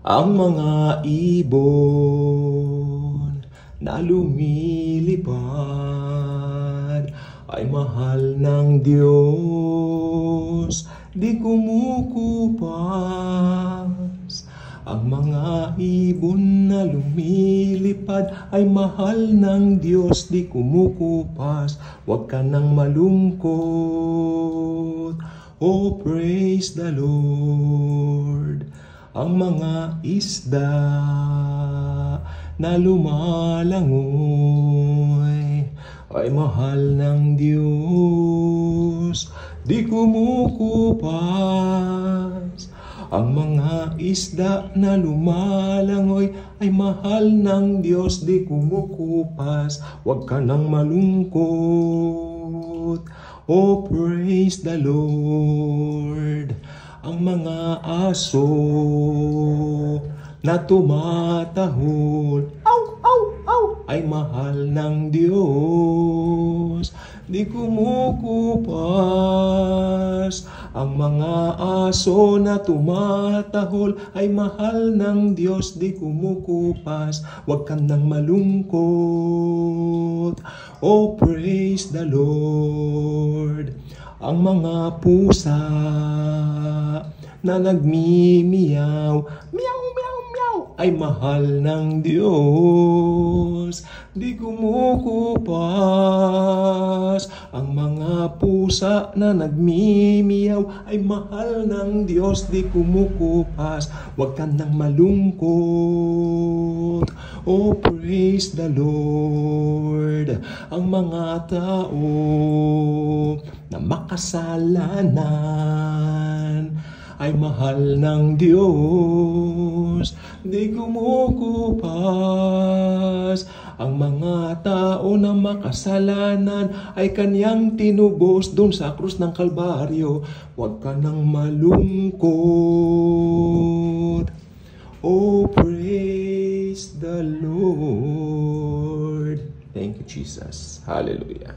Ang mga ibon na lumilipad ay mahal ng Diyos, di kumukupas. Ang mga ibon na lumilipad ay mahal ng Diyos, di kumukupas. Huwag ka nang malungkot, oh praise the Lord. Ang mga isda na lumalangoy ay mahal ng Diyos, di kumukupas. Ang mga isda na lumalangoy ay mahal ng Diyos, di kumukupas. Huwag ka nang malungkot, oh praise the Lord. Ang mga aso na tumatahol, aw, aw, aw, ay mahal ng Diyos, di kumukupas. Ang mga aso na tumatahol ay mahal ng Diyos, di kumukupas. Huwag kang nang malungkot, oh praise the Lord. Ang mga pusa na nagmimiyaw, meow, meow, meow, ay mahal ng Diyos, di kumukupas. Ang mga pusa na nagmimiyaw ay mahal ng Diyos, di kumukupas. Huwag ka nang malungkot, oh praise the Lord. Ang mga tao na makasalanan ay mahal ng Diyos, di kumukupas. Ang mga tao na makasalanan ay Kanyang tinubos dun sa krus ng Kalbaryo. Huwag ka nang malungkot, oh praise the Lord. Thank you, Jesus. Hallelujah.